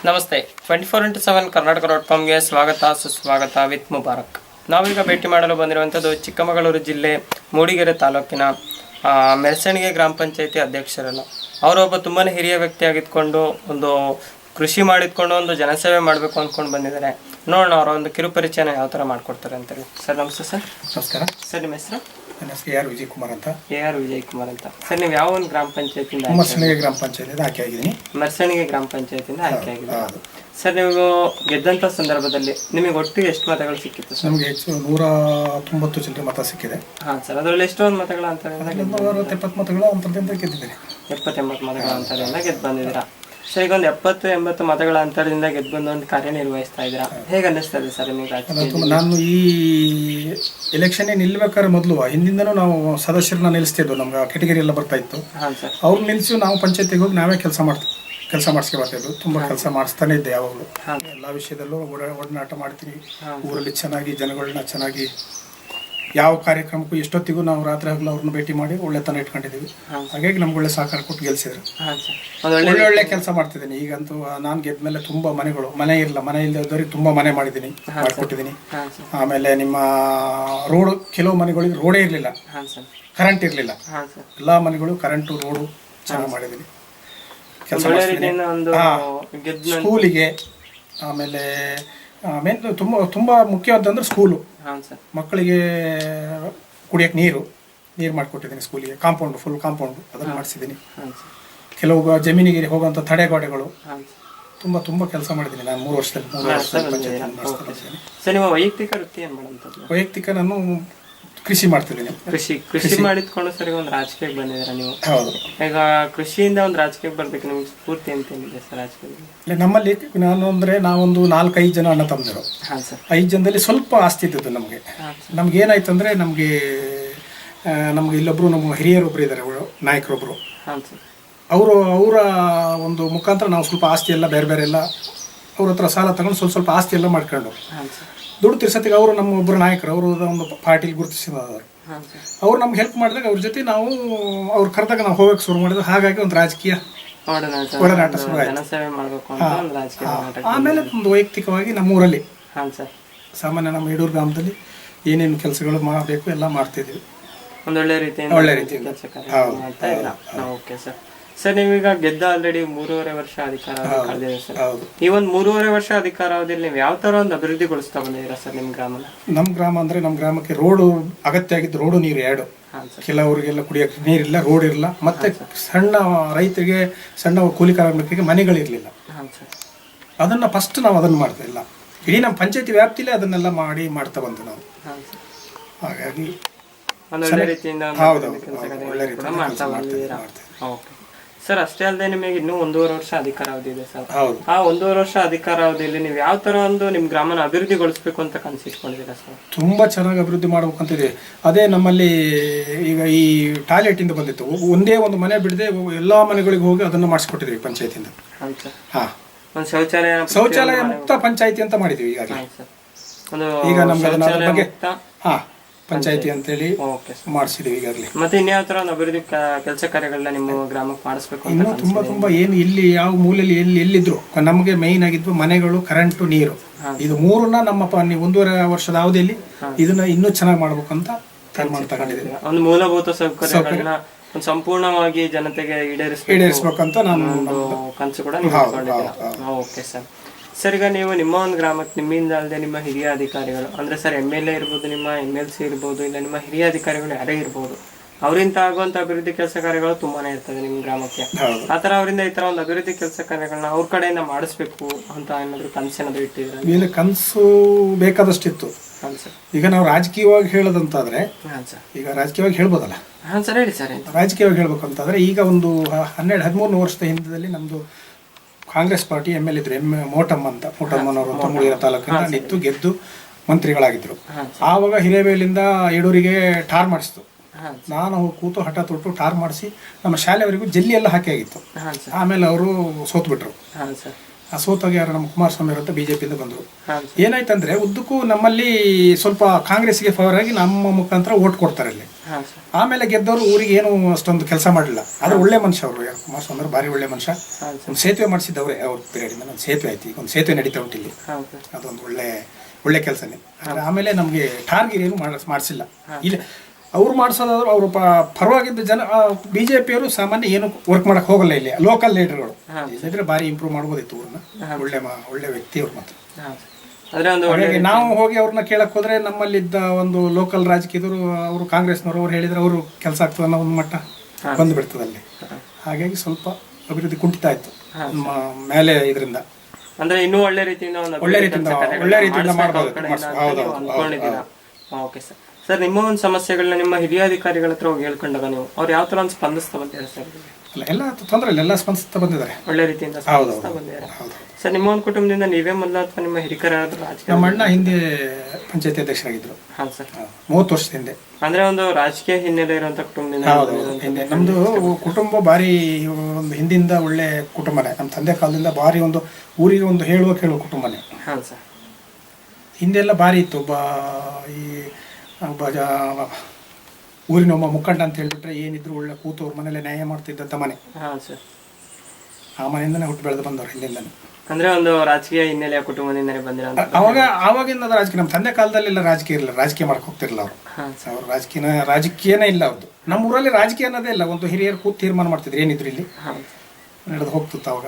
ನಮಸ್ತೆ 24x7 ಕರ್ನಾಟಕ.comಗೆ ಸ್ವಾಗತ ಸುಸ್ವಾಗತ ವಿತ್ ಮುಬಾರಕ್. ನಾವೀಗ ಭೇಟಿ ಮಾಡಲು ಬಂದಿರುವಂಥದ್ದು ಚಿಕ್ಕಮಗಳೂರು ಜಿಲ್ಲೆ ಮೂಡಿಗೆರೆ ತಾಲೂಕಿನ ಮೆರಸಣಿಗೆ ಗ್ರಾಮ ಪಂಚಾಯತಿ ಅಧ್ಯಕ್ಷರನ್ನು. ಅವರೊಬ್ಬ ತುಂಬಾ ಹಿರಿಯ ವ್ಯಕ್ತಿಯಾಗಿದ್ಕೊಂಡು ಒಂದು ಕೃಷಿ ಮಾಡಿದ್ಕೊಂಡು ಒಂದು ಜನಸೇವೆ ಮಾಡಬೇಕು ಅಂದ್ಕೊಂಡು ಬಂದಿದ್ದಾರೆ. ನೋಡೋಣ ಅವರ ಒಂದು ಕಿರುಪರಿಚಯನ ಯಾವ ಥರ ಮಾಡ್ಕೊಡ್ತಾರೆ ಅಂತೇಳಿ. ಸರ್ ನಮಸ್ತೆ. ಸರ್ ನಮಸ್ಕಾರ. ಸರ್ ನಿಮ್ಮ ಹೆಸರು? ನನ್ನ ಹೆಸರು AR ವಿಜಯಕುಮಾರ್ ಅಂತ. AR ವಿಜಯಕುಮಾರ್ ಅಂತ. ಸರ್ ನೀವು ಯಾವ ಒಂದು ಗ್ರಾಮ ಪಂಚಾಯತಿಯಿಂದ? ಮೆರಸಣಿಗೆ ಗ್ರಾಮ ಪಂಚಾಯತಿಯಿಂದ ಆಯ್ಕೆ ಆಗಿದ್ದೀನಿ. ಮೆರಸಣಿಗೆ ಗ್ರಾಮ ಪಂಚಾಯತಿಯಿಂದ ಆಯ್ಕೆ ಆಗಿದ್ದೀನಿ. ಸರ್ ನೀವು ಗೆದ್ದಂಥ ಸಂದರ್ಭದಲ್ಲಿ ನಿಮಗೆ ಒಟ್ಟಿಗೆ ಎಷ್ಟು ಮತಗಳು ಸಿಕ್ಕಿತ್ತು ಸರ್? ನಮಗೆ ಹೆಚ್ಚು 190 ಚಿಲ್ಲರೆ ಮತ ಸಿಕ್ಕಿದೆ. ಹಾಂ ಸರ್, ಅದರಲ್ಲಿ ಎಷ್ಟೊಂದು ಮತಗಳ ಅಂತರದಿಂದ? 70 ಮತಗಳ ಅಂತರದಿಂದ ಗೆದ್ದಿದ್ದೇನೆ. 70-80 ಮತಗಳ ಅಂತರದಿಂದ ಗೆದ್ದು ಬಂದಿದ್ದೀರಾ. ಸರ್ ಈಗ ಒಂದು 70-80 ಮತಗಳ ಅಂತರದಿಂದ ಗೆದ್ದು ಬಂದು ಒಂದು ಕಾರ್ಯನಿರ್ವಹಿಸ್ತಾ ಇದ್ದೀರಾ. ಹೇಗೆ ಅನ್ನಿಸ್ತದೆ ಸರ್ ನಿಮಗೆ? ನಾನು ಈ ಎಲೆಕ್ಷನ್ನೇ ನಿಲ್ಬೇಕಾದ್ರೆ ಮೊದಲು ಹಿಂದಿಂದನೂ ನಾವು ಸದಸ್ಯರನ್ನ ನಿಲ್ಲಿಸ್ತಿದ್ವು. ನಮ್ಗೆ ಕೆಟಗರಿ ಎಲ್ಲ ಬರ್ತಾ ಇತ್ತು. ಹಾಂ ಸರ್. ಅವ್ರು ನಿಲ್ಲಿಸಿ ನಾವು ಪಂಚಾಯತಿಗೆ ಹೋಗಿ ನಾವೇ ಕೆಲಸ ಮಾಡಿಸ್ಕೆ ಬರ್ತಿದ್ವು. ತುಂಬ ಕೆಲಸ ಮಾಡಿಸ್ತಾನೆ ಇದ್ದೆ ಯಾವಾಗಲೂ. ಎಲ್ಲ ವಿಷಯದಲ್ಲೂ ಒಡನಾಟ ಮಾಡ್ತೀನಿ. ಊರಲ್ಲಿ ಚೆನ್ನಾಗಿ ಜನಗಳನ್ನ ಚೆನ್ನಾಗಿ ಯಾವ ಕಾರ್ಯಕ್ರಮಕ್ಕೂ ಎಷ್ಟೊತ್ತಿಗೂ ನಾವು ರಾತ್ರಿ ಹಗಲು ಅವ್ರನ್ನ ಭೇಟಿ ಮಾಡಿ ಒಳ್ಳೆತನ ಇಟ್ಕೊಂಡಿದ್ದೀವಿ. ಹಾಗಾಗಿ ನಮ್ಗೆ ಒಳ್ಳೆ ಸಹಕಾರ ಕೊಟ್ಟು ಗೆಲ್ಸಿದ್ರು. ಒಳ್ಳೆ ಕೆಲಸ ಮಾಡ್ತಿದ್ದೀನಿ. ಈಗಂತೂ ನಾನು ಗೆದ್ದ ಮೇಲೆ ತುಂಬ ಮನೆ ಇಲ್ಲದವ್ರಿಗೆ ತುಂಬ ಮನೆ ಮಾಡಿಕೊಟ್ಟಿದ್ದೀನಿ. ಆಮೇಲೆ ನಿಮ್ಮ ರೋಡ್, ಕೆಲವು ಮನೆಗಳಿಗೆ ರೋಡೇ ಇರಲಿಲ್ಲ, ಕರೆಂಟ್ ಇರಲಿಲ್ಲ. ಎಲ್ಲ ಮನೆಗಳು ಕರೆಂಟು ರೋಡು ಚೆನ್ನಾಗಿ ಮಾಡಿದ್ದೀನಿ. ಕೆಲಸ ಸ್ಕೂಲಿಗೆ, ಆಮೇಲೆ ತುಂಬ ಮುಖ್ಯವಾದಂದ್ರೆ ಸ್ಕೂಲು, ಮಕ್ಕಳಿಗೆ ಕುಡಿಯೋಕ್ಕೆ ನೀರು ಮಾಡಿಕೊಟ್ಟಿದ್ದೀನಿ. ಸ್ಕೂಲಿಗೆ ಫುಲ್ ಕಾಂಪೌಂಡು ಅದನ್ನು ಮಾಡಿಸಿದ್ದೀನಿ. ಕೆಲವು ಜಮೀನಿಗೆ ಹೋಗುವಂಥ ತಡೆಗೋಡೆಗಳು ತುಂಬ ಕೆಲಸ ಮಾಡಿದ್ದೀನಿ ನಾನು 3 ವರ್ಷದಲ್ಲಿ. ಸರ್ ನಿಮ್ಮ ವೈಯಕ್ತಿಕ ವೃತ್ತಿ ಏನು ಮಾಡೋದು? ವೈಯಕ್ತಿಕ ನಾನು ಕೃಷಿ ಮಾಡ್ತಿದ್ದೀನಿ. ಕೃಷಿ ಮಾಡಿದ್ಕೊಂಡು ಸರಿ ಒಂದು ರಾಜಕೀಯಕ್ಕೆ ಬಂದಿದ್ದೀರಾ ನೀವು? ಹೌದು. ಈಗ ಕೃಷಿಯಿಂದ ಒಂದು ರಾಜಕೀಯಕ್ಕೆ ಬರ್ಬೇಕು, ನಿಮ್ಗೆ ಸ್ಫೂರ್ತಿ ಅಂತ ಏನಿದೆ ಸರ್ ರಾಜಕೀಯದಲ್ಲಿ? ನಮ್ಮಲ್ಲಿ ನಾವೊಂದು 4-5 ಜನ ಅಣ್ಣ ತಮ್ಮದಿರು. 5 ಜನದಲ್ಲಿ ಸ್ವಲ್ಪ ಆಸ್ತಿ ಇದ್ದದ್ದು ನಮಗೆ. ನಮ್ಗೇನಾಯ್ತು ಅಂದರೆ ನಮಗೆ ಇಲ್ಲೊಬ್ರು ನಮ್ಮ ಹಿರಿಯರೊಬ್ರು ಇದ್ದಾರೆ, ನಾಯಕರೊಬ್ರು. ಅವರ ಒಂದು ಮುಖಾಂತರ ನಾವು ಸ್ವಲ್ಪ ಆಸ್ತಿ ಎಲ್ಲ ಬೇರೆ ಎಲ್ಲ ಅವ್ರ ಹತ್ರ ಸಾಲ ತಗೊಂಡು ಸ್ವಲ್ಪ ಆಸ್ತಿ ಎಲ್ಲ ಮಾಡ್ಕೊಂಡು ದುಡ್ಡು ತಿರ್ಸತ್ತಿಗೆ ಅವರು ನಮ್ಮ ಒಬ್ಬರು ನಾಯಕರು, ಅವರು ಒಂದು ಪಾರ್ಟಿಲಿ ಗುರುತಿಸಿದವರು. ಅವ್ರು ನಮ್ಗೆ ಹೆಲ್ಪ್ ಮಾಡಿದಾಗ ಅವ್ರ ಜೊತೆ ನಾವು ಅವ್ರು ಕರೆದಾಗ ನಾವು ಹೋಗಕ್ಕೆ ಶುರು ಮಾಡಿದ್ವಿ. ಹಾಗಾಗಿ ಒಂದು ರಾಜಕೀಯ ಒಡನಾಟ ಶುರು ಆಯಿತು. ಆಮೇಲೆ ಒಂದು ವೈಯಕ್ತಿಕವಾಗಿ ನಮ್ಮೂರಲ್ಲಿ ಸಾಮಾನ್ಯ ನಮ್ಮ ಯಡೂರು ಗ್ರಾಮದಲ್ಲಿ ಏನೇನು ಕೆಲಸಗಳು ಮಾಡಬೇಕು ಎಲ್ಲ ಮಾಡ್ತಿದ್ದೀವಿ. ಒಳ್ಳೆ ರೀತಿಯಿಂದ ಕೆಲಸ ಮಾಡ್ತಾ ಇದ್ದೀರಾ. Okay sir. ಸರ್ ನೀವೀಗ ಗೆದ್ದ ಆಲ್ರೆಡಿ 3.5 ವರ್ಷ ಅಧಿಕಾರ ಕಳೆದಿದೆ ಸರ್. ಈ ಒಂದು 3.5 ವರ್ಷ ಅಧಿಕಾರಾವಧಿಯಲ್ಲಿ ನೀವು ಯಾವ ತರ ಒಂದು ಅಭಿವೃದ್ಧಿಗೊಳಿಸ್ತಾ ಬಂದಿದ್ದೀರಾ ಸರ್ ನಿಮ್ಮ ಗ್ರಾಮನ? ನಮ್ಮ ಗ್ರಾಮ ಅಂದ್ರೆ ನಮ್ಮ ಗ್ರಾಮಕ್ಕೆ ರೋಡು ಅಗತ್ಯ ಆಗಿದ್ದು, ರೋಡು ನೀರು ಎರಡು. ಕೆಲವರಿಗೆಲ್ಲ ಕುಡಿಯೋಕೆ ನೀರಿಲ್ಲ, ರೋಡ್ ಇರಲ್ಲ. ಮತ್ತೆ ಸಣ್ಣ ರೈತರಿಗೆ, ಸಣ್ಣ ಕೂಲಿ ಕಾರ್ಮಿಕರಿಗೆ ಮನೆಗಳಿರಲಿಲ್ಲ. ಅದನ್ನ ಫಸ್ಟ್ ನಾವು ಅದನ್ನು ಮಾಡ್ತಾ ಇಲ್ಲ, ಇಡೀ ನಮ್ಮ ಪಂಚಾಯತಿ ವ್ಯಾಪ್ತಿಲೇ ಅದನ್ನೆಲ್ಲ ಮಾಡ್ತಾ ಬಂತು ನಾವು. ಹಾಗಾಗಿ ಒಳ್ಳೆ ರೀತಿಯಿಂದ ಮಾಡ್ತಾ ಬಂದಿದ್ದೀರಾ. Okay sir. ಅಷ್ಟೇ ಅಲ್ಲದೆ ನಿಮಗೆ ಇನ್ನೂ 1.5 ವರ್ಷ ಅಧಿಕಾರಾವಧಿ ಇದೆ ಸರ್. ಆ 1.5 ವರ್ಷ ಅಧಿಕಾರಾವಧಿಯಲ್ಲಿ ನೀವು ಯಾವ ತರ ಒಂದು ನಿಮ್ಮ ಗ್ರಾಮನ ಅಭಿವೃದ್ಧಿಗೊಳಿಸಬೇಕು ಅಂತ ಕನಸಿಟ್ಕೊಂಡಿದ್ದೀರಾ ಸರ್? ತುಂಬಾ ಚೆನ್ನಾಗಿ ಅಭಿವೃದ್ಧಿ ಮಾಡ್ಬೇಕಂತಿದೆ. ಅದೇ ನಮ್ಮಲ್ಲಿ ಈಗ ಈ ಟಾಯ್ಲೆಟ್ ಇಂದ ಬಂದಿತ್ತು, ಒಂದೇ ಒಂದು ಮನೆ ಬಿಡದೆ ಎಲ್ಲಾ ಮನೆಗಳಿಗೆ ಹೋಗಿ ಅದನ್ನ ಮಾಡಿಸ್ಕೊಟ್ಟಿದ್ದೀವಿ ಪಂಚಾಯತಿಯಿಂದ. ಒಂದು ಶೌಚಾಲಯ ಮುಕ್ತ ಪಂಚಾಯತಿ ಅಂತ ಮಾಡಿದೀವಿ ಈಗಾಗಲೇ. ಈಗ ನಮ್ಗೆ ಅದರ ಬಗ್ಗೆ ಪಂಚಾಯತಿ ಅಂತೇಳಿ ಮಾಡಿಸಿದೀವಿ ಈಗಾಗಲೇ. ಮತ್ತೆ ಇನ್ಯಾವ ತರ ಒಂದು ಅಭಿವೃದ್ಧಿ ಕೆಲಸ ಕಾರ್ಯಗಳನ್ನ ನಿಮ್ಮ ಗ್ರಾಮಕ್ಕೆ ಮಾಡಿಸ್ಬೇಕು? ಇನ್ನು ತುಂಬಾ ಏನು ಇಲ್ಲಿ ಯಾವ ಮೂಲೆಯಲ್ಲಿ ಎಲ್ಲಿದ್ರು ನಮಗೆ ಮೈನ್ ಆಗಿದ್ವು ಮನೆಗಳು, ಕರೆಂಟು, ನೀರು. ಇದು ಮೂರನ್ನ ನಮ್ಮ 1.5 ವರ್ಷದ ಅವಧಿಯಲ್ಲಿ ಇದನ್ನ ಇನ್ನೂ ಚೆನ್ನಾಗಿ ಮಾಡ್ಬೇಕು ಅಂತ ತೀರ್ಮಾನ ತಗೊಂಡಿದ್ದೀವಿ. ಒಂದು ಮೂಲಭೂತ ಸೌಕರ್ಯಗಳನ್ನ ಸಂಪೂರ್ಣವಾಗಿ ಜನತೆಗೆ ಈಡೇರಿಸಬೇಕಂತ ನಾನು ಕನಸು ಕೂಡ ನೀವು ಇಟ್ಕೊಂಡಿದ್ದೀರಾ. Okay sir. ಸರ್ ಈಗ ನೀವು ನಿಮ್ಮ ಒಂದು ಗ್ರಾಮಕ್ಕೆ ನಿಮ್ಮಿಂದ ಅಲ್ಲದೆ ನಿಮ್ಮ ಹಿರಿಯ ಅಧಿಕಾರಿಗಳು ಅಂದ್ರೆ ಸರ್ MLA ಇರ್ಬೋದು, ನಿಮ್ಮ MLC ಇರ್ಬೋದು, ಇಲ್ಲ ನಿಮ್ಮ ಹಿರಿಯ ಅಧಿಕಾರಿಗಳು ಯಾರೇ ಇರ್ಬೋದು, ಅವರಿಂದ ಆಗುವಂತ ಅಭಿವೃದ್ಧಿ ಕೆಲಸ ಕಾರ್ಯಗಳು ತುಂಬಾನೇ ಇರ್ತದೆ ನಿಮ್ಮ ಗ್ರಾಮಕ್ಕೆ. ಆತರ ಅವರಿಂದ ಈ ತರ ಒಂದು ಅಭಿವೃದ್ಧಿ ಕೆಲಸ ಕಾರ್ಯಗಳನ್ನ ಅವ್ರ ಕಡೆಯಿಂದ ಮಾಡಿಸ್ಬೇಕು ಅಂತ ಏನಾದ್ರು ಕನಸೇನಾದ್ರು ಇಟ್ಟಿದ್ರೆ? ಕನಸು ಬೇಕಾದಷ್ಟಿತ್ತು. ಈಗ ನಾವು ರಾಜಕೀಯವಾಗಿ ಹೇಳೋದಂತಾದ್ರೆ, ಈಗ ರಾಜಕೀಯವಾಗಿ ಹೇಳ್ಬೋದಲ್ಲ? ಹೇಳಿ ಸರ್. ರಾಜಕೀಯವಾಗಿ ಹೇಳ್ಬೇಕಂತಾದ್ರೆ ಈಗ ಒಂದು 12-13 ವರ್ಷದ ಹಿಂದದಲ್ಲಿ ನಮ್ದು ಕಾಂಗ್ರೆಸ್ ಪಾರ್ಟಿ MLA ಇದ್ರು, ಮೋಟಮ್ಮನವರು ಅಂತ ಮೂಡಿಗೆರೆ ತಾಲೂಕಿನ ನಿಂತು ಗೆದ್ದು ಮಂತ್ರಿಗಳಾಗಿದ್ರು. ಆವಾಗ ಹಿರೇಬೇಲಿಂದ ಯಡೂರಿಗೆ ಟಾರ್ ಮಾಡಿಸ್ತು. ನಾನು ಕೂತು ಹಠ ತೊಟ್ಟು ಟಾರ್ ಮಾಡಿಸಿ ನಮ್ಮ ಶಾಲೆಯವರಿಗೂ ಜಲ್ಲಿ ಎಲ್ಲ ಹಾಕಿ ಆಗಿತ್ತು. ಆಮೇಲೆ ಅವರು ಸೋತ್ಬಿಟ್ರು. ಆ ಸೋತಾಗ ಯಾರು ನಮ್ಮ ಕುಮಾರಸ್ವಾಮಿ ಅವರಂತ ಬಿಜೆಪಿಯಿಂದ ಬಂದರು. ಹಾಂ ಏನಾಯ್ತಂದ್ರೆ ಉದ್ದಕ್ಕೂ ನಮ್ಮಲ್ಲಿ ಸ್ವಲ್ಪ ಕಾಂಗ್ರೆಸ್ಗೆ ಫೇವರ್ ಆಗಿ ನಮ್ಮ ಮುಖಾಂತರ ಓಟ್ ಕೊಡ್ತಾರೆ ಅಲ್ಲಿ. ಹಾಂ ಸರ್. ಆಮೇಲೆ ಗೆದ್ದವರು ಊರಿಗೆ ಏನು ಅಷ್ಟೊಂದು ಕೆಲಸ ಮಾಡಲಿಲ್ಲ. ಆದ್ರೆ ಒಳ್ಳೆ ಮನುಷ್ಯ ಅವರು, ಕುಮಾರಸ್ವಾಮಿ ಅವರು ಭಾರಿ ಒಳ್ಳೆ ಮನುಷ್ಯ. ಒಂದು ಸೇತುವೆ ಮಾಡಿಸಿದ್ದವ್ರೆ ಅವ್ರ ಪೀರಿಯಡಿಂದ. ಒಂದು ಸೇತುವೆ ಆಯ್ತು, ಈಗ ಒಂದು ಸೇತುವೆ ನಡೀತಾ ಉಂಟು ಇಲ್ಲಿ, ಅದೊಂದು ಒಳ್ಳೆ ಕೆಲಸನೇ. ಆದರೆ ಆಮೇಲೆ ನಮಗೆ ಟಾರ್ಗೆಟ್ ಏನು ಮಾಡಿಸಿಲ್ಲ. ಇಲ್ಲಿ ಅವ್ರು ಮಾಡಿಸೋದಾದ್ರು ಅವರು ಪರವಾಗಿದ್ದ ಜನ ಬಿಜೆಪಿಯವರು ಸಾಮಾನ್ಯ ಏನು ವರ್ಕ್ ಮಾಡಕ್ ಹೋಗಲ್ಲ. ಇಲ್ಲಿ ಲೋಕಲ್ ಲೀಡರ್ಗಳು ಇದ್ರೆ ಭಾರಿ ಇಂಪ್ರೂವ್ ಮಾಡ್ಬೋದಿತ್ತು ಊರನ್ನ. ಒಳ್ಳೆ ವ್ಯಕ್ತಿ ಅವ್ರು ಮಾತ್ರ. ಹಾಗಾಗಿ ನಾವು ಹೋಗಿ ಅವ್ರನ್ನ ಕೇಳಕ್ ಹೋದ್ರೆ ನಮ್ಮಲ್ಲಿದ್ದ ಒಂದು ಲೋಕಲ್ ರಾಜಕೀಯದವರು, ಅವರು ಕಾಂಗ್ರೆಸ್ನವರು, ಅವ್ರು ಹೇಳಿದ್ರೆ ಅವರು ಕೆಲಸ ಆಗ್ತದೆ ಅನ್ನೋ ಒಂದು ಮಟ್ಟ ಬಂದು ಬಿಡ್ತದೆ ಅಲ್ಲಿ. ಹಾಗಾಗಿ ಸ್ವಲ್ಪ ಅಭಿವೃದ್ಧಿ ಕುಂಠಿತ ಆಯ್ತು ಮೇಲೆ ಇದರಿಂದ. ಅಂದ್ರೆ ಇನ್ನೂ ಒಳ್ಳೆ ರೀತಿಯಿಂದ ಮಾಡ್ಬೋದು. Okay sir. ಸರ್, ನಿಮ್ಮ ಒಂದು ಸಮಸ್ಯೆಗಳನ್ನ ನಿಮ್ಮ ಹಿರಿಯ ಅಧಿಕಾರಿಗಳ ಹತ್ರ ಹೋಗಿ ಹೇಳ್ಕೊಂಡಾಗ ನೀವು ಅವ್ರು ಯಾವ ತರ ಒಂದು ಸ್ಪಂದಿಸ್ತಾ ಬಂದಿದ್ದಾರೆ ಸರ್? ಎಲ್ಲ ತೊಂದರೆ ಇಲ್ಲ, ಎಲ್ಲ ಸ್ಪಂದಿಸ್ತಾ ಬಂದಿದ್ದಾರೆ ಒಳ್ಳೆ ರೀತಿಯಿಂದ ಸ್ಪಂದಿಸ್ತಾ ಬಂದಿದ್ದಾರೆ. ಸರ್, ನಿಮ್ಮ ಒಂದು ಕುಟುಂಬದಿಂದ ನೀವೇ ಮೊದಲ ಅಥವಾ ನಿಮ್ಮ ಹಿರಿಕರಾದ್ರು ರಾಜಕೀಯ? ನಮ್ಮ ಅಣ್ಣ ಹಿಂದೆ ಪಂಚಾಯತಿ ಅಧ್ಯಕ್ಷರಾಗಿದ್ರು. ಹಾಂ ಸರ್. 30 ವರ್ಷದ ಹಿಂದೆ. ಅಂದ್ರೆ ಒಂದು ರಾಜಕೀಯ ಹಿನ್ನೆಲೆ ಇರುವಂತ ಕುಟುಂಬದಿಂದ? ಹಿಂದೆ ನಮ್ದು ಕುಟುಂಬ ಭಾರಿ ಒಂದು ಹಿಂದಿಂದ ಒಳ್ಳೆ ಕುಟುಂಬನೇ. ನಮ್ಮ ತಂದೆ ಕಾಲದಿಂದ ಭಾರಿ ಒಂದು ಊರಿಗೆ ಒಂದು ಹೇಳುವ ಕೇಳುವ ಕುಟುಂಬನೇ. ಹಾಂ ಸರ್. ಹಿಂದೆಲ್ಲ ಭಾರಿ ಇತ್ತು. ಊರಿನ ಒಬ್ಬ ಮುಖಂಡ ಅಂತ ಹೇಳಿಬಿಟ್ರೆ ಏನಿದ್ರು ಒಳ್ಳೆ ಕೂತು ಅವ್ರ ಮನೇಲೆ ನ್ಯಾಯ ಮಾಡ್ತಿದ್ದಂಥ ಮನೆ. ಹಾಂ ಸರ್. ಆ ಮನೆಯಿಂದನೇ ಹುಟ್ಟು ಬೆಳೆದು ಬಂದವ್ರು ಹಿಂದಿಂದನೇ. ಅಂದ್ರೆ ಒಂದು ರಾಜಕೀಯ ಹಿನ್ನೆಲೆಯ ಕುಟುಂಬದಿಂದನೇ ಬಂದಿರೋ ಆವಾಗಿಂದ ರಾಜಕೀಯ. ನಮ್ಮ ತಂದೆ ಕಾಲದಲ್ಲೆಲ್ಲ ರಾಜಕೀಯ ಇರಲಿಲ್ಲ, ರಾಜಕೀಯ ಮಾಡಕ್ ಹೋಗ್ತಿರಲಿಲ್ಲ ಅವರು. ಅವ್ರು ರಾಜಕೀಯನೇ ಇಲ್ಲ ಅವ್ರದ್ದು. ನಮ್ಮ ಊರಲ್ಲಿ ರಾಜಕೀಯ ಅನ್ನೋದೇ ಇಲ್ಲ. ಒಂದು ಹಿರಿಯರು ಕೂತು ತೀರ್ಮಾನ ಮಾಡ್ತಿದ್ರು ಏನಿದ್ರು ಇಲ್ಲಿ ನಡೆದು ಹೋಗ್ತಿತ್ತು. ಅವಾಗ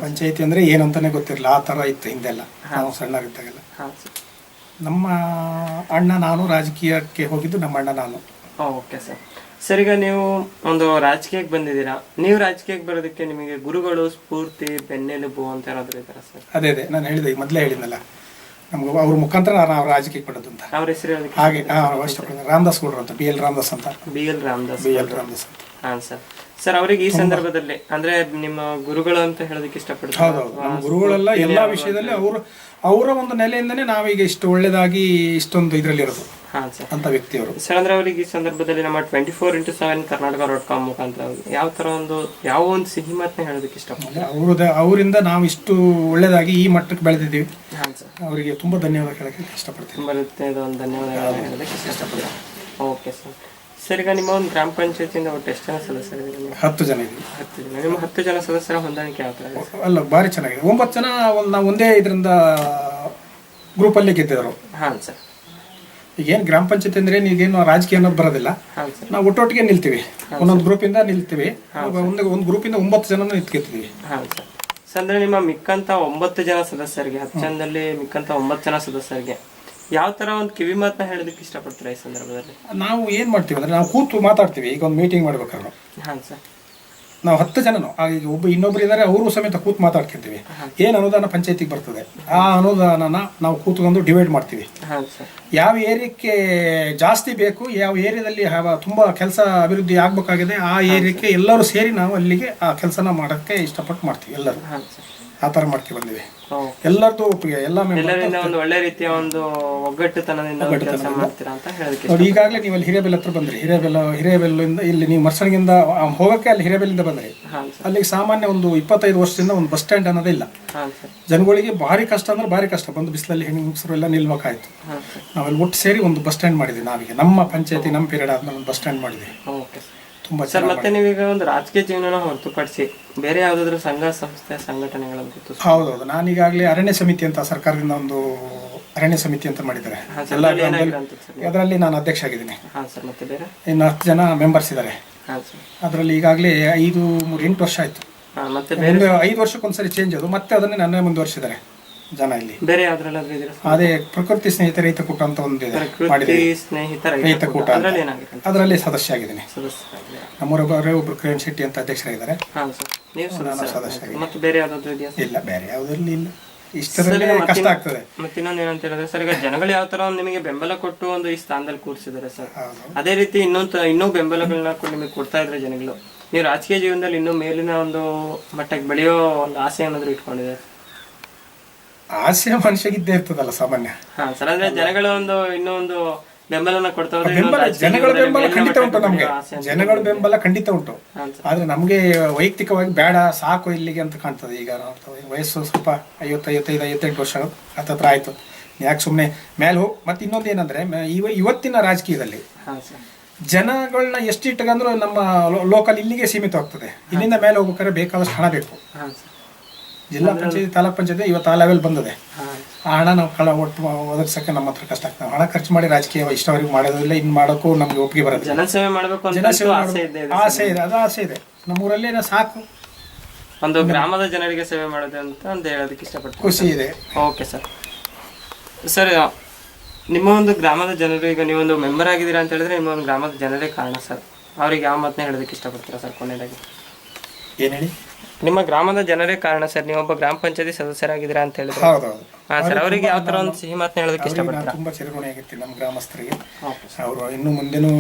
ಪಂಚಾಯತಿ ಅಂದ್ರೆ ಏನಂತಾನೆ ಗೊತ್ತಿರಲಿಲ್ಲ. ಆ ತರ ಇತ್ತು ಹಿಂದೆಲ್ಲ ನಾವು ಸಣ್ಣರಿದ್ದಾಗೆಲ್ಲ. ನಮ್ಮ ಅಣ್ಣ ನಾನು ರಾಜಕೀಯಕ್ಕೆ ಹೋಗಿದ್ದು. ನಮ್ಮ ಅಣ್ಣ ನಾನು. Okay sir. ಸರ್, ಈಗ ನೀವು ಒಂದು ರಾಜಕೀಯಕ್ಕೆ ಬಂದಿದ್ದೀರಾ. ನೀವು ರಾಜಕೀಯಕ್ಕೆ ಬರೋದಕ್ಕೆ ನಿಮಗೆ ಗುರುಗಳು, ಸ್ಫೂರ್ತಿ, ಬೆನ್ನೆಲುಬು ಅಂತ ಏನಾದ್ರು ಇದ್ದಾರಾ ಸರ್? ಅದೇ ನಾನು ಹೇಳಿದೆ, ಮೊದಲೇ ಹೇಳಿದ್ನಲ್ಲ, ನಮ್ಗೆ ಅವ್ರ ಮುಖಾಂತರ ನಾವು ರಾಜಕೀಯಕ್ಕೆ ಪಡೋದು ಅಂತ. ಅವ್ರ ಹೆಸರು ಹಾಗೆ ರಾಮದಾಸ್ ಗೌಡ್ರು ಅಂತ, BL ರಾಮದಾಸ್ ಅಂತ. BL ರಾಮದಾಸ್ ಅಂತ. ಹಾಂ ಸರ್. ಸರ್, ಅವರಿಗೆ ಈ ಸಂದರ್ಭದಲ್ಲಿ ಅಂದ್ರೆ ನಿಮ್ಮ ಗುರುಗಳು ಅಂತ ಹೇಳೋದಕ್ಕೆ ಇಷ್ಟಪಡ್ತಾರೆ? ಹೌದೌದು, ನಮ್ಮ ಗುರುಗಳೆಲ್ಲ ಎಲ್ಲಾ ವಿಷಯದಲ್ಲಿ ಅವರ ಒಂದು ನೆಲೆಯಿಂದನೇ ನಾವೀಗ ಇಷ್ಟು ಒಳ್ಳೇದಾಗಿ ಇಷ್ಟೊಂದು ಇದರಲ್ಲಿ ಇರೋದು ಅಂತ ವ್ಯಕ್ತಿಯವರು. ಸರ್, ಅಂದ್ರೆ ಅವರಿಗೆ ಈ ಸಂದರ್ಭದಲ್ಲಿ ನಮ್ಮ 24x7 ಕರ್ನಾಟಕ.com ಮುಖಾಂತರ ಯಾವ ಒಂದು ಸಿಹಿ ಮಾತನ್ನ ಹೇಳೋದಕ್ಕೆ ಇಷ್ಟಪಡ್ತಾರೆ? ಅವರಿಂದ ನಾವು ಇಷ್ಟು ಒಳ್ಳೇದಾಗಿ ಈ ಮಟ್ಟಕ್ಕೆ ಬೆಳೆದಿದ್ದೀವಿ. ಅವರಿಗೆ ತುಂಬಾ ಧನ್ಯವಾದ ಹೇಳಕ್ಕೆ ಇಷ್ಟಪಡ್ತೀನಿ. ಧನ್ಯವಾದ ಹೇಳೋದಕ್ಕೆ ಇಷ್ಟಪಡ್ತೀನಿ. Okay sir. ಸರ್, ಈಗ ನಿಮ್ಮ ಒಂದು ಗ್ರಾಮ ಪಂಚಾಯತಿಯಿಂದ ಒಟ್ಟು ಎಷ್ಟು ಜನ ಸದಸ್ಯರಿದ್ದೀರಿ? 10 ಜನ ಇದ್ದೀವಿ. 10 ಜನ. ನಿಮ್ಮ 10 ಜನ ಸದಸ್ಯರ ಹೊಂದಾಣಿಕೆ ಯಾವ ಥರ? ಅಲ್ಲ, ಭಾರಿ ಚೆನ್ನಾಗಿದೆ. 9 ಜನ ನಾವು ಒಂದೇ ಇದರಿಂದ ಗ್ರೂಪಲ್ಲಿ ಗೆದ್ದಿದ್ರು. ಹಾಂ ಸರ್. ಈಗೇನು ಗ್ರಾಮ ಪಂಚಾಯತಿ ಅಂದ್ರೆ ಈಗೇನು ರಾಜಕೀಯ ಅನ್ನೋದು ಬರೋದಿಲ್ಲ. ನಾವು ಒಟ್ಟೊಟ್ಟಿಗೆ ನಿಲ್ತೀವಿ, ಒಂದೊಂದು ಗ್ರೂಪಿಂದ ನಿಲ್ತೀವಿ. ಒಂದು ಗ್ರೂಪಿಂದ 9 ಜನ ಗೆದ್ದಿದ್ದೀವಿ. ಹಾಂ ಸರ್. ಸರ್, ಅಂದ್ರೆ ನಿಮ್ಮ ಮಿಕ್ಕಂತ 9 ಜನ ಸದಸ್ಯರಿಗೆ, 10 ಜನದಲ್ಲಿ ಮಿಕ್ಕಂತ 9 ಜನ ಸದಸ್ಯರಿಗೆ ಯಾವ ತರ ಒಂದು ಕಿವಿ ಮಾತನ್ನ ಹೇಳೋದಕ್ಕೆ ಇಷ್ಟಪಡ್ತೀರಾ ಈ ಸಂದರ್ಭದಲ್ಲಿ? ನಾವು ಏನ್ ಮಾಡ್ತೀವಿ ಅಂದ್ರೆ ನಾವು ಕೂತು ಮಾತಾಡ್ತೀವಿ. ಈಗ ಒಂದು ಮೀಟಿಂಗ್ ಮಾಡ್ಬೇಕಾದ್ರೆ ನಾವು 10 ಜನನು ಈಗ ಇನ್ನೊಬ್ರು ಇದ್ದಾರೆ, ಅವರು ಸಮೇತ ಕೂತು ಮಾತಾಡ್ಕೊತೀವಿ. ಏನ್ ಅನುದಾನ ಪಂಚಾಯತಿಗೆ ಬರ್ತದೆ ಆ ಅನುದಾನನ ನಾವು ಕೂತ್ಕೊಂಡು ಡಿವೈಡ್ ಮಾಡ್ತೀವಿ. ಯಾವ ಏರಿಯಾಕ್ಕೆ ಜಾಸ್ತಿ ಬೇಕು, ಯಾವ ಏರಿಯಾದಲ್ಲಿ ತುಂಬಾ ಕೆಲಸ ಅಭಿವೃದ್ಧಿ ಆಗ್ಬೇಕಾಗಿದೆ ಆ ಏರಿಯಾಕ್ಕೆ ಎಲ್ಲರೂ ಸೇರಿ ನಾವು ಅಲ್ಲಿಗೆ ಆ ಕೆಲಸನ ಮಾಡೋಕ್ಕೆ ಇಷ್ಟಪಟ್ಟು ಮಾಡ್ತೀವಿ. ಎಲ್ಲರೂ ಆ ತರ ಮಾಡ್ಕೊ ಬಂದಿವಿ. ಎಲ್ಲರದ್ದು ಒಪ್ಪಿಗೆ, ಒಂದು ಒಳ್ಳೆ ರೀತಿಯ ಒಂದು ಒಗ್ಗಟ್ಟುತನದಿಂದ ಕೆಲಸ ಮಾಡ್ತೀರಾ ಅಂತ ಹೇಳೋದಕ್ಕೆ. ನೋಡಿ, ಈಗಾಗಲೇ ನೀವು ಅಲ್ಲಿ ಹಿರೇಬೆಲ್ ಹತ್ರ ಬಂದ್ರಿ. ಹಿರೇಬೆಲ್ಲಿಂದ ಇಲ್ಲಿ ನೀವು ಮರ್ಸಣಿಗಿಂದ ಹೋಗಕ್ಕೆ ಅಲ್ಲಿ ಹಿರೇಬೆಲ್ಲಿಂದ ಬಂದ್ರಿ. ಅಲ್ಲಿಗೆ ಸಾಮಾನ್ಯ ಒಂದು 25 ವರ್ಷದಿಂದ ಒಂದು ಬಸ್ ಸ್ಟ್ಯಾಂಡ್ ಅನ್ನೋದೇ ಇಲ್ಲ. ಜನಗಳಿಗೆ ಭಾರಿ ಕಷ್ಟ ಅಂದ್ರೆ ಭಾರಿ ಕಷ್ಟ. ಬಂದು ಬಿಸಿಲಲ್ಲಿ ಹೆಣ್ಮಕ್ಸರು ಎಲ್ಲ ನಿಲ್ಬೇಕಾಯ್ತು. ನಾವಲ್ಲಿ ಒಟ್ಟು ಸೇರಿ ಒಂದು ಬಸ್ ಸ್ಟ್ಯಾಂಡ್ ಮಾಡಿದ್ವಿ. ನಾವೀಗ ನಮ್ಮ ಪಂಚಾಯತಿ ನಮ್ಮ ಪೀರಿಯಡ್ ಆದ್ಮೇಲೆ ಒಂದು ಬಸ್ ಸ್ಟ್ಯಾಂಡ್ ಮಾಡಿದ್ವಿ. ಸರ್, ಮತ್ತೆ ನೀವೀಗ ಒಂದು ರಾಜಕೀಯ ಜೀವನ ಹೊರತುಪಡಿಸಿ ಬೇರೆ ಯಾವ್ದಾದ್ರು ಸಂಘ ಸಂಸ್ಥೆ ಸಂಘಟನೆಗಳನ್ನು? ಹೌದೌದು, ನಾನೀಗಾಗಲೇ ಅರಣ್ಯ ಸಮಿತಿ ಅಂತ ಸರ್ಕಾರದಿಂದ ಒಂದು ಅರಣ್ಯ ಸಮಿತಿ ಅಂತ ಮಾಡಿದ್ದಾರೆ. ಅದರಲ್ಲಿ ನಾನು ಅಧ್ಯಕ್ಷ ಆಗಿದ್ದೀನಿ. ಇನ್ನು 10 ಜನ ಮೆಂಬರ್ಸ್ ಇದ್ದಾರೆ. ಅದರಲ್ಲಿ ಈಗಾಗಲೇ 8 ವರ್ಷ ಆಯ್ತು. 5 ವರ್ಷಕ್ಕೊಂದ್ಸರಿ ಚೇಂಜ್ ಅದು. ಮತ್ತೆ ಅದನ್ನೇ ನನ್ನೇ ಮುಂದುವರಿಸಿದ್ದಾರೆ ಜನ ಇಲ್ಲಿ. ಬೇರೆ ಅದೇ ಪ್ರಕೃತಿ ಸ್ನೇಹಿತ ರೈತ ಕೂಟ ಅಂತ ಒಂದು ರೈತ ಕೂಟ, ಅದರಲ್ಲಿ ಸದಸ್ಯ ಆಗಿದ್ದೀನಿ. ನಮ್ಮೂರೊಬ್ಬರೇ ಒಬ್ರು ಕಿರಣ್ ಶೆಟ್ಟಿ ಅಂತ ಅಧ್ಯಕ್ಷರಾಗಿದ್ದಾರೆ. ಇಲ್ಲ, ಬೇರೆ ಯಾವ್ದ್ರಲ್ಲಿ ಇಲ್ಲ. ಇಷ್ಟರಲ್ಲಿ ಕಷ್ಟ ಆಗ್ತದೆ. ಮತ್ತೆ ಇನ್ನೊಂದು ಏನಂತ ಹೇಳಿದ್ರೆ ಸರ್, ಈಗ ಜನಗಳು ಯಾವ ತರ ನಿಮಗೆ ಬೆಂಬಲ ಕೊಟ್ಟು ಒಂದು ಈ ಸ್ಥಾನದಲ್ಲಿ ಕೂರಿಸಿದ್ದಾರೆ ಸರ್, ಅದೇ ರೀತಿ ಇನ್ನೂ ಬೆಂಬಲಗಳನ್ನ ನಿಮಗೆ ಕೊಡ್ತಾ ಇದ್ರೆ ಜನಗಳು, ನೀವು ರಾಜಕೀಯ ಜೀವನದಲ್ಲಿ ಇನ್ನೂ ಮೇಲಿನ ಒಂದು ಮಟ್ಟಕ್ಕೆ ಬೆಳೆಯೋ ಒಂದು ಆಸೆ ಏನಾದ್ರು ಇಟ್ಕೊಂಡಿದೆ? ಆಸೆ ಮನುಷ್ಯಗಿದ್ದೇ ಇರ್ತದಲ್ಲ ಸಾಮಾನ್ಯ. ಸರ್, ಅಂದ್ರೆ ಜನಗಳ ಇನ್ನೂ ಬೆಂಬಲನ ಕೊಡ್ತಾ ಹೋದ್ರೆ ಬೆಂಬಲ ಜನಗಳ ಬೆಂಬಲ ಖಂಡಿತ ಉಂಟು ನಮಗೆ, ಜನಗಳ ಬೆಂಬಲ ಖಂಡಿತ ಉಂಟು. ಆದ್ರೆ ನಮಗೆ ವೈಯಕ್ತಿಕವಾಗಿ ಬೇಡ ಸಾಕು ಇಲ್ಲಿಗೆ ಅಂತ ಕಾಣ್ತದೆ. ಈಗ ವಯಸ್ಸು ಸ್ವಲ್ಪ 55-58 ವರ್ಷ ಹತ್ತತ್ರ ಆಯ್ತು, ಯಾಕೆ ಸುಮ್ಮನೆ ಮೇಲೆ ಹೋಗಿ. ಮತ್ತೆ ಇನ್ನೊಂದು ಏನಂದ್ರೆ ಇವತ್ತಿನ ರಾಜಕೀಯದಲ್ಲಿ ಜನಗಳನ್ನ ಎಷ್ಟು ಇಟ್ಟಗಂದ್ರೂ ನಮ್ಮ ಲೋಕಲ್ ಇಲ್ಲಿಗೆ ಸೀಮಿತವಾಗ್ತದೆ. ಇಲ್ಲಿಂದ ಮೇಲೆ ಹೋಗ್ಬೇಕಾದ್ರೆ ಬೇಕಾದಷ್ಟು ಹಣ ಬೇಕು. ಜಿಲ್ಲಾ ಪಂಚಾಯತಿ ತಾಲೂಕ್ ಪಂಚಾಯತಿ ಇವತ್ತು ಆ ಲೆವೆಲ್ ಬಂದಿದೆ. ಆ ಹಣ ನಾವು ಒಟ್ಟು ಒದಗಿಸಕ್ಕೆ ನಮ್ಮ ಹತ್ರ ಕಷ್ಟ ಆಗ್ತದೆ. ಹಣ ಖರ್ಚು ಮಾಡಿ ರಾಜಕೀಯ ಇಷ್ಟವರೆಗೂ ಮಾಡೋದಿಲ್ಲ, ಇನ್ನು ಮಾಡೋಕ್ಕೂ ನಮ್ಗೆ ಒಪ್ಪಿಗೆ ಬರುತ್ತೆ. ಜನಸೇವೆ ಮಾಡಬೇಕು ಆಸೆ ಇದೆ, ಅದು ಆಸೆ ಇದೆ. ನಮ್ಮೂರಲ್ಲಿ ಸಾಕು ಒಂದು ಗ್ರಾಮದ ಜನರಿಗೆ ಸೇವೆ ಮಾಡೋದು ಅಂತ ಹೇಳೋದಕ್ಕೆ ಇಷ್ಟಪಡ್ತೀನಿ. ಖುಷಿ ಇದೆ. Okay sir. ಸರ್, ನಿಮ್ಮ ಒಂದು ಗ್ರಾಮದ ಜನರು, ಈಗ ನೀವೊಂದು ಮೆಂಬರ್ ಆಗಿದ್ದೀರಾ ಅಂತ ಹೇಳಿದ್ರೆ ನಿಮ್ಮ ಒಂದು ಗ್ರಾಮದ ಜನರೇ ಕಾರಣ ಸರ್. ಅವ್ರಿಗೆ ಯಾವ ಮಾತನ್ನ ಹೇಳೋದಕ್ಕೆ ಇಷ್ಟಪಡ್ತೀರಾ ಸರ್ ಕೊನೆಯದಾಗಿ? ಏನು ಹೇಳಿ? ನಿಮ್ಮ ಗ್ರಾಮದ ಜನರೇ ಕಾರಣ ಸರ್, ನೀವೊಬ್ಬ ಗ್ರಾಮ ಪಂಚಾಯತಿ ಸದಸ್ಯರಾಗಿದ್ದೀರಾ ಅಂತ ಹೇಳಿದ್ರೆ. ಹೌದೌದು. ಹಾಂ ಸರ್, ಅವರಿಗೆ ಯಾವ ಥರ ಒಂದು ಸಿಹಿ ಮಾತನ್ನ ಹೇಳೋದಕ್ಕೆ ಇಷ್ಟಪಡ್ತೀರಾ? ತುಂಬ ಚಿರಋಣಿ ಆಗಿರ್ತೀನಿ ನಮ್ಮ ಗ್ರಾಮಸ್ಥರಿಗೆ. ಅವರು ಇನ್ನು ಮುಂದೆನೂ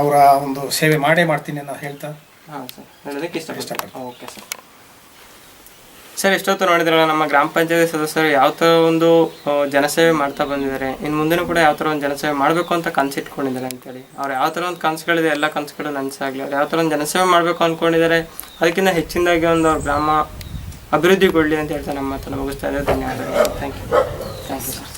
ಅವರ ಒಂದು ಸೇವೆ ಮಾಡ್ತೀನಿ ಅನ್ನೋ ಹೇಳ್ತಾ ಹಾಂ ಸರ್ ಹೇಳೋದಕ್ಕೆ ಇಷ್ಟಪಡ್ತೀನಿ. Okay sir. ಸರ್, ಎಷ್ಟೊತ್ತು ನೋಡಿದ್ರಲ್ಲ ನಮ್ಮ ಗ್ರಾಮ ಪಂಚಾಯತಿ ಸದಸ್ಯರು ಯಾವ ಥರ ಒಂದು ಜನಸೇವೆ ಮಾಡ್ತಾ ಬಂದಿದ್ದಾರೆ, ಇನ್ನು ಮುಂದೆನೂ ಕೂಡ ಯಾವ ಥರ ಒಂದು ಜನಸೇವೆ ಮಾಡಬೇಕು ಅಂತ ಕನಸಿಟ್ಕೊಂಡಿದ್ದಾರೆ ಅಂತೇಳಿ. ಅವ್ರು ಯಾವ ಥರ ಒಂದು ಕನಸುಗಳಿದೆ, ಎಲ್ಲ ಕನಸುಗಳು ನನಸಾಗಲಿ. ಅವ್ರು ಯಾವ ಥರ ಒಂದು ಜನಸೇವೆ ಮಾಡಬೇಕು ಅಂದ್ಕೊಂಡಿದ್ದಾರೆ, ಅದಕ್ಕಿಂತ ಹೆಚ್ಚಿನದಾಗಿ ಒಂದು ಅವ್ರ ಗ್ರಾಮ ಅಭಿವೃದ್ಧಿಗೊಳ್ಳಿ ಅಂತ ಹೇಳ್ತಾ ನಮ್ಮ ಮಾತನ್ನು ಮುಗಿಸ್ತಾ ಇದ್ದಾರೆ. ಧನ್ಯವಾದಗಳು. Thank you sir.